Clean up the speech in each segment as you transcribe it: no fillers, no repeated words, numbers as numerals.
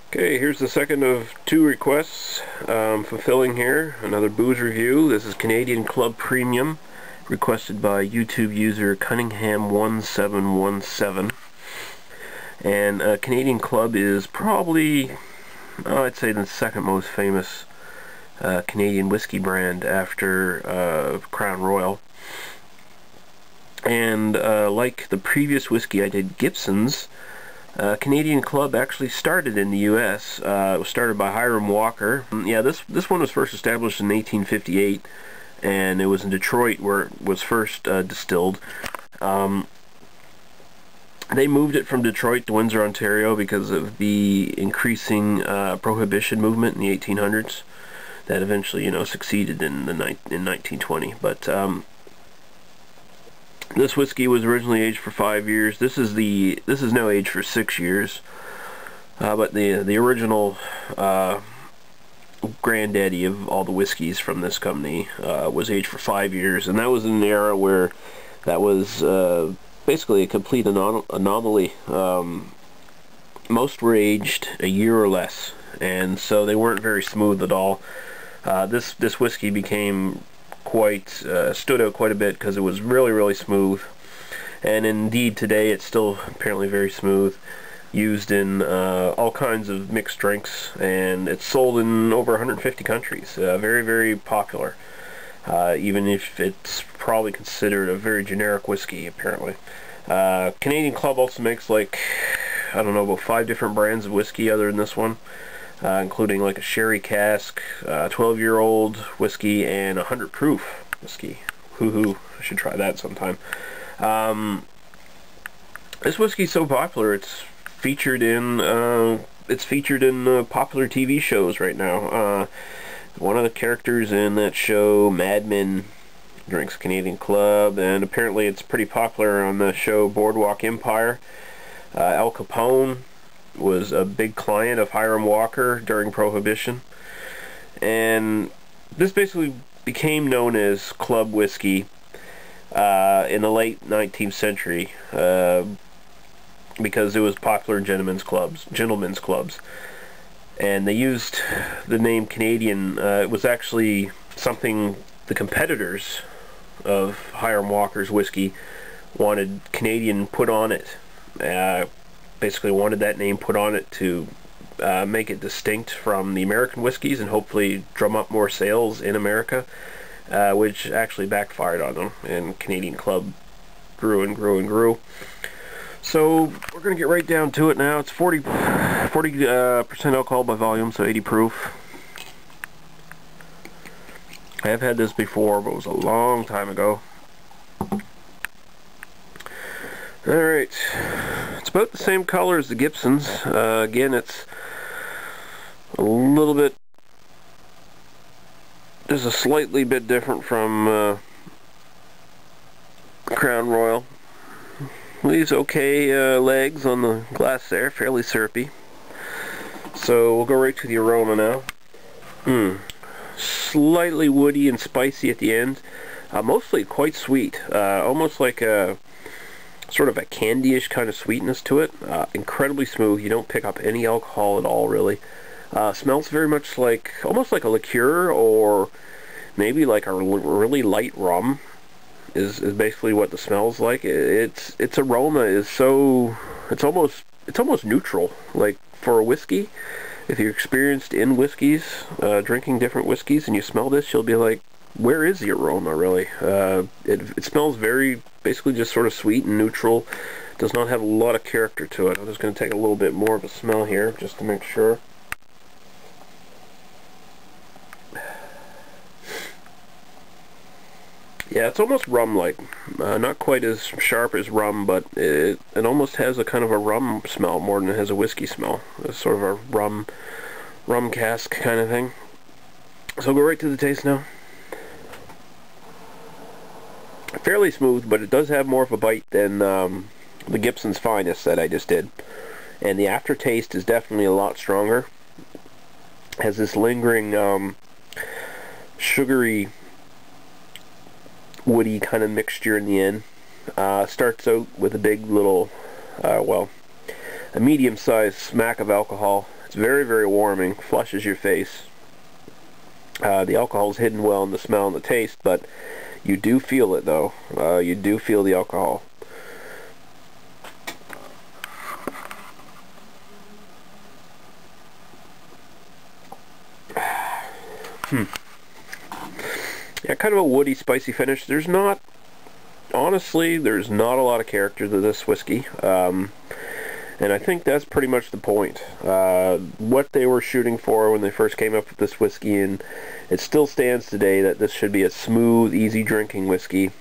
Okay, here's the second of two requests fulfilling here. Another booze review. This is Canadian Club Premium, requested by YouTube user Cunningham1717. And Canadian Club is probably, I'd say, the second most famous Canadian whiskey brand after Crown Royal. And like the previous whiskey I did, Gibson's, Canadian Club actually started in the U.S. It was started by Hiram Walker. Yeah, this one was first established in 1858, and it was in Detroit where it was first distilled. They moved it from Detroit to Windsor, Ontario, because of the increasing prohibition movement in the 1800s that eventually, succeeded in 1920. But this whiskey was originally aged for 5 years. This is now aged for 6 years. But the original granddaddy of all the whiskeys from this company was aged for 5 years, and that was in an era where that was basically a complete anomaly. Most were aged a year or less, and so they weren't very smooth at all. This whiskey became stood out quite a bit because it was really smooth, and indeed today it's still apparently very smooth, used in all kinds of mixed drinks, and it's sold in over 150 countries. Very popular, even if it's probably considered a very generic whiskey apparently. Canadian Club also makes, like, I don't know, about 5 different brands of whiskey other than this one. Including like a sherry cask, 12-year-old whiskey, and 100 proof whiskey. I should try that sometime. This whiskey's so popular, it's featured in popular TV shows right now. One of the characters in that show, Mad Men, drinks Canadian Club, and apparently it's pretty popular on the show Boardwalk Empire. Al Capone was a big client of Hiram Walker during Prohibition, and this basically became known as club whiskey in the late 19th century because it was popular in gentlemen's clubs, and they used the name Canadian. It was actually something the competitors of Hiram Walker's whiskey wanted Canadian put on it. Basically wanted that name put on it to make it distinct from the American whiskeys and hopefully drum up more sales in America, which actually backfired on them, and Canadian Club grew and grew. So we're going to get right down to it now. It's 40% alcohol by volume, so 80 proof. I have had this before, but it was a long time ago. Alright, it's about the same color as the Gibson's. Again, it's a little bit, just a slightly bit different from Crown Royal. Leaves okay legs on the glass there, fairly syrupy. So we'll go right to the aroma now. Slightly woody and spicy at the end. Mostly quite sweet, almost like a sort of a candy-ish kind of sweetness to it. Incredibly smooth. You don't pick up any alcohol at all, really. Smells very much like, almost like a liqueur, or maybe like a really light rum is basically what the smell's like. Its aroma is so, it's almost neutral. Like for a whiskey, if you're experienced in whiskeys, drinking different whiskeys, and you smell this, you'll be like, where is the aroma, really? It smells very, basically just sort of sweet and neutral. Does not have a lot of character to it. I'm just going to take a little bit more of a smell here, just to make sure. Yeah, it's almost rum-like. Not quite as sharp as rum, but it almost has a kind of a rum smell more than it has a whiskey smell. It's sort of a rum cask kind of thing. So I'll go right to the taste now. Fairly smooth, but it does have more of a bite than the Gibson's Finest that I just did. And the aftertaste is definitely a lot stronger. Has this lingering sugary, woody kind of mixture in the end. Starts out with a big little, well, a medium-sized smack of alcohol, It's very, very warming, flushes your face. The alcohol is hidden well in the smell and the taste, but you do feel it though. You do feel the alcohol. Yeah, kind of a woody, spicy finish. Honestly, there's not a lot of character to this whiskey. And I think that's pretty much the point. What they were shooting for when they first came up with this whiskey, and it still stands today, that this should be a smooth, easy drinking whiskey.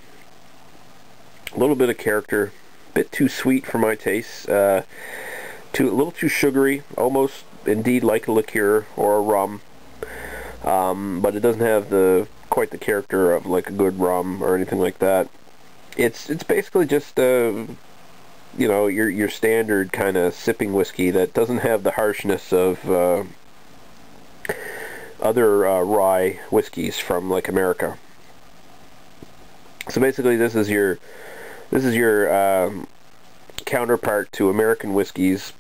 A little bit of character, a bit too sweet for my taste, a little too sugary, almost indeed like a liqueur or a rum. But it doesn't have quite the character of like a good rum or anything like that. It's basically just you know, your standard kind of sipping whiskey that doesn't have the harshness of other rye whiskeys from like America. So basically, this is your counterpart to American whiskeys,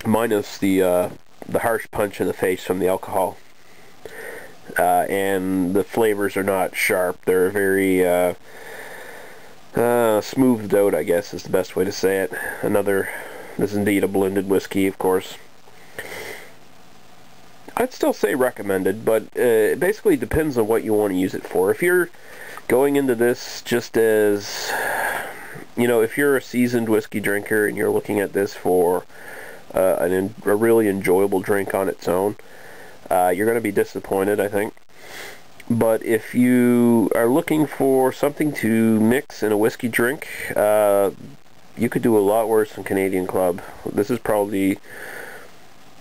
minus the harsh punch in the face from the alcohol. And the flavors are not sharp. They're very smoothed out, I guess is the best way to say it. This is indeed a blended whiskey, of course. I'd still say recommended, but it basically depends on what you want to use it for. If you're going into this just as, you know, if you're a seasoned whiskey drinker and you're looking at this for a really enjoyable drink on its own, you're going to be disappointed, I think. But if you are looking for something to mix in a whiskey drink, you could do a lot worse than Canadian Club. This is probably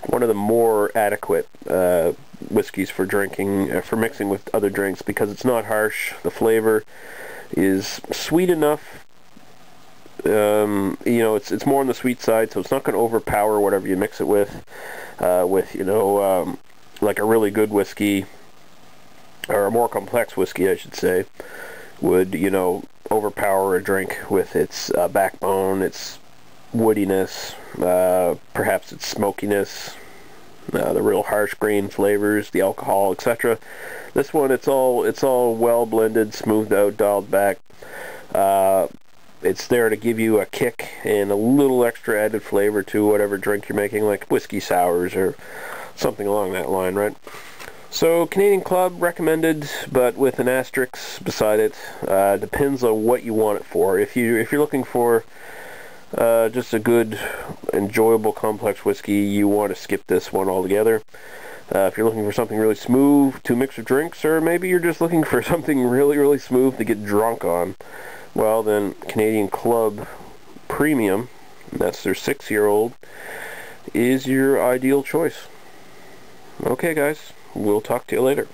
one of the more adequate whiskeys for drinking, for mixing with other drinks, because it's not harsh. The flavor is sweet enough. You know, it's more on the sweet side, so it's not going to overpower whatever you mix it with. You know, like a really good whiskey, or a more complex whiskey, I should say, would, you know, overpower a drink with its backbone, its woodiness, perhaps its smokiness, the real harsh grain flavors, the alcohol, etc. This one, it's all well blended, smoothed out, dialed back. It's there to give you a kick and a little extra added flavor to whatever drink you're making, like whiskey sours or something along that line, right? So Canadian Club recommended, but with an asterisk beside it. Depends on what you want it for. If you're looking for just a good, enjoyable, complex whiskey, you want to skip this one altogether. If you're looking for something really smooth to mix with drinks, or maybe you're just looking for something really, really smooth to get drunk on, well then Canadian Club Premium, that's their 6-year-old, is your ideal choice. Okay guys, we'll talk to you later.